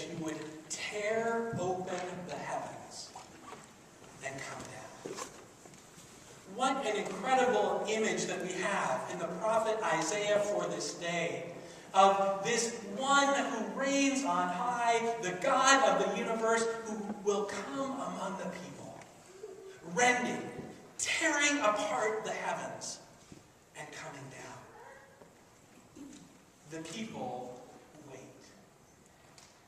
you would tear open the heavens and come down. What an incredible image that we have in the prophet Isaiah for this day, of this one who reigns on high, the God of the universe, who will come among the people, rending, tearing apart the heavens, and coming down. The people wait.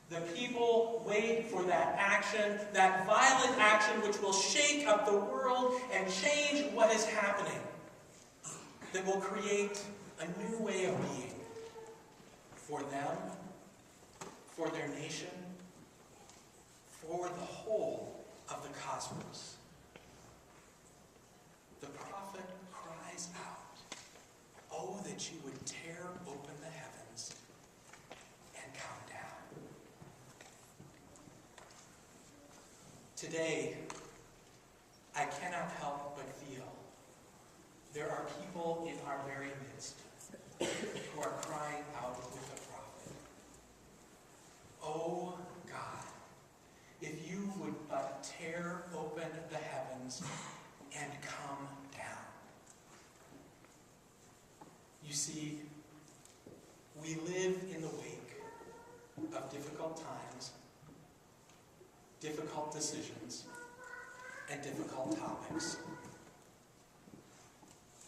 The people wait for that action, that violent action which will shake up the world and change what is happening, that will create a new way of being for them, for their nation, for the whole of the cosmos. The prophet cries out, "Oh, that you would tear open the heavens and come down." Today, I cannot help but feel there are people in our very midst who are crying out with the prophet, "Oh God, if you would but tear open the heavens and come down." You see, we live in the wake of difficult times, difficult decisions, and difficult topics.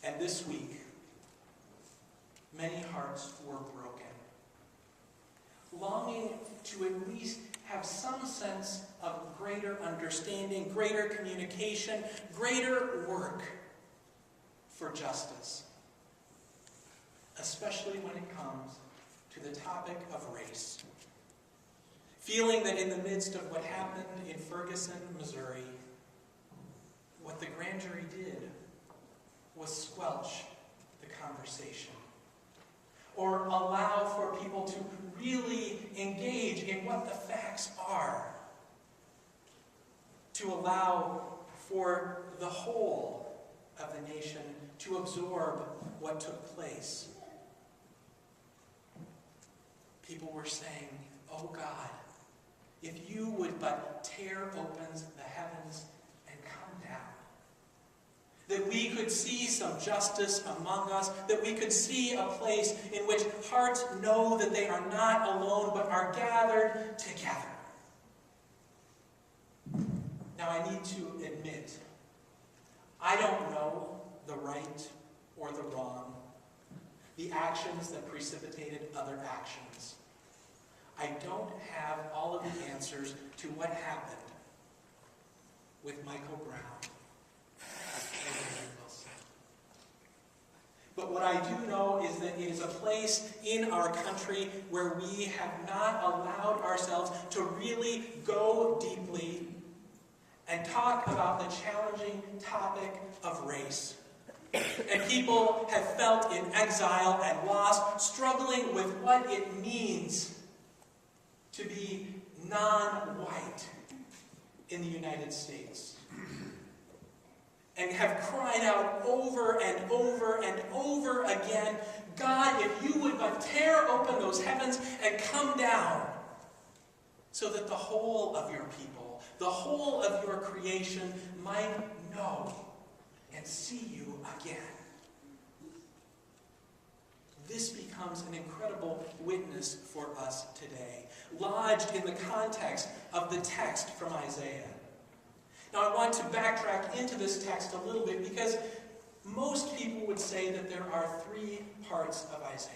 And this week, many hearts were broken, longing to at least have some sense of greater understanding, greater communication, greater work for justice, especially when it comes to the topic of race. Feeling that in the midst of what happened in Ferguson, Missouri, what the grand jury did was squelch the conversation, or allow for people to really engage in what the facts are, to allow for the whole of the nation to absorb what took place. People were saying, "Oh God, if you would but tear open the heavens and come down, that we could see some justice among us, that we could see a place in which hearts know that they are not alone, but are gathered together." Now, I need to admit, I don't know the right or the wrong, the actions that precipitated other actions. I don't have all of the answers to what happened with Michael Brown. But what I do know is that it is a place in our country where we have not allowed ourselves to really go deeply and talk about the challenging topic of race. And people have felt in exile and lost, struggling with what it means to be non-white in the United States. And have cried out over and over and over again, "God, if you would but tear open those heavens and come down, so that the whole of your people, the whole of your creation might know and see you again." This becomes an incredible witness for us today, lodged in the context of the text from Isaiah. Now, I want to backtrack into this text a little bit because most people would say that there are three parts of Isaiah.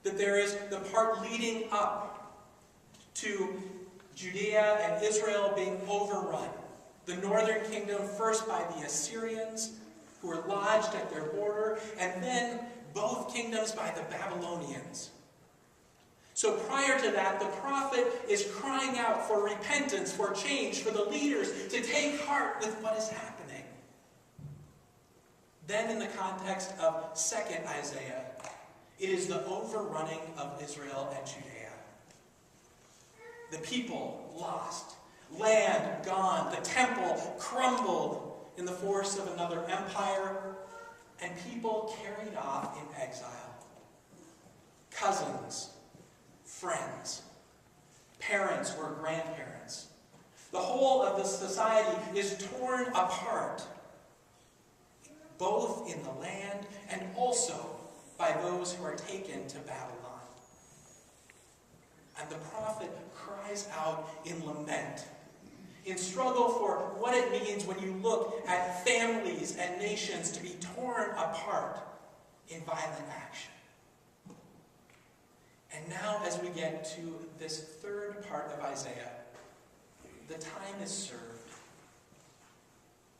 That there is the part leading up to Judea and Israel being overrun. The northern kingdom first by the Assyrians, who were lodged at their border, and then both kingdoms by the Babylonians. So prior to that, the prophet is crying out for repentance, for change, for the leaders to take heart with what is happening. Then in the context of 2nd Isaiah, it is the overrunning of Israel and Judea. The people lost, land gone, the temple crumbled in the force of another empire, and people carried off in exile. Cousins, friends, of the society is torn apart, both in the land and also by those who are taken to Babylon. And the prophet cries out in lament, in struggle for what it means when you look at families and nations to be torn apart in violent action. And now, as we get to this third part of Isaiah, the time is served.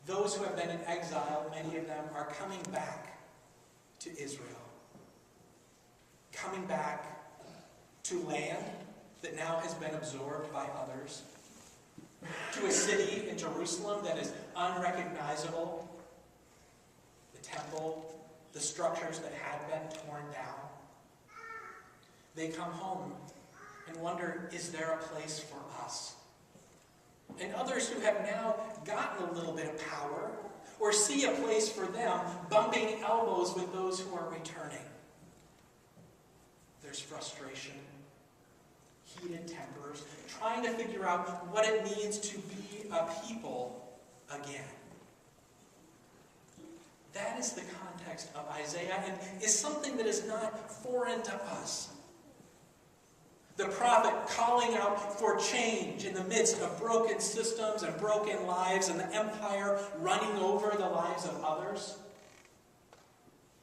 Those who have been in exile, many of them, are coming back to Israel. Coming back to land that now has been absorbed by others. To a city in Jerusalem that is unrecognizable. The temple, the structures that had been torn down. They come home and wonder, is there a place for us? And others who have now gotten a little bit of power or see a place for them bumping elbows with those who are returning. There's frustration, heated tempers, trying to figure out what it means to be a people again. That is the context of Isaiah and is something that is not foreign to us. The prophet calling out for change in the midst of broken systems and broken lives and the empire running over the lives of others.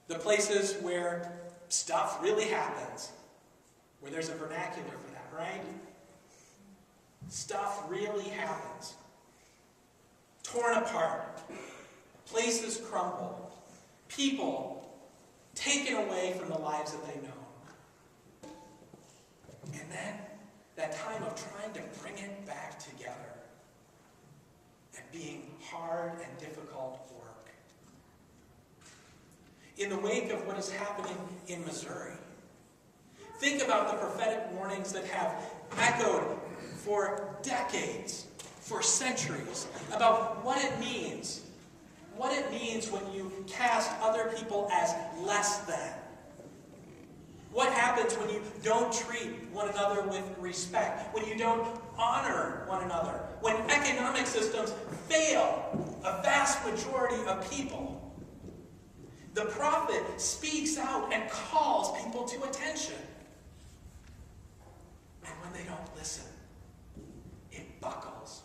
The places where stuff really happens, where there's a vernacular for that, right? Stuff really happens. Torn apart. Places crumble. People taken away from the lives that they know. And then that time of trying to bring it back together and being hard and difficult work. In the wake of what is happening in Missouri, think about the prophetic warnings that have echoed for decades, for centuries, about what it means when you cast other people as less than. What happens when you don't treat one another with respect? When you don't honor one another? When economic systems fail a vast majority of people? The prophet speaks out and calls people to attention. And when they don't listen, it buckles.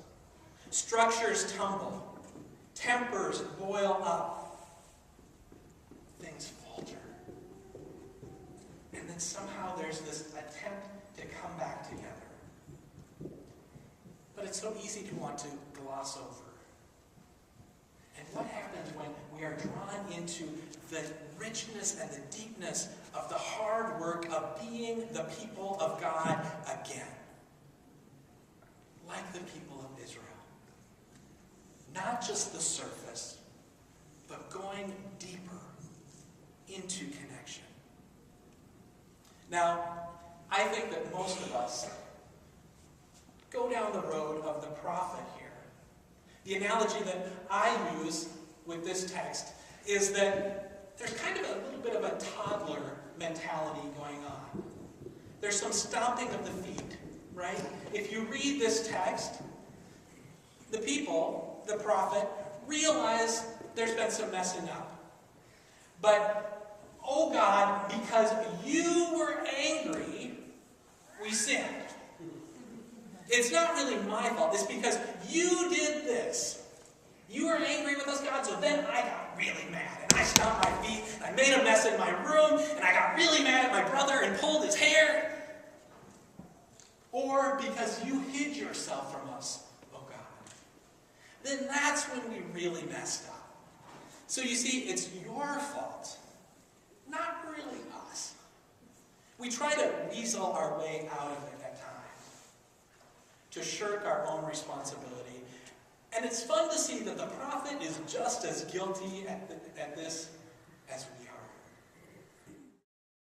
Structures tumble. Tempers boil up. Things falter. And then somehow there's this attempt to come back together. But it's so easy to want to gloss over. And what happens when we are drawn into the richness and the deepness of the hard work of being the people of God again? Like the people of Israel. Not just the surface, but going deeper into connection. Now, I think that most of us go down the road of the prophet here. The analogy that I use with this text is that there's kind of a little bit of a toddler mentality going on. There's some stomping of the feet, right? If you read this text, the people, the prophet, realize there's been some messing up. But, oh God, because you were angry, we sinned. It's not really my fault. It's because you did this. You were angry with us, God, so then I got really mad. And I stomped my feet, and I made a mess in my room, and I got really mad at my brother and pulled his hair. Or because you hid yourself from us, oh God. Then that's when we really messed up. So you see, it's your fault, not really us. We try to weasel our way out of it at times, to shirk our own responsibility. And it's fun to see that the prophet is just as guilty at this as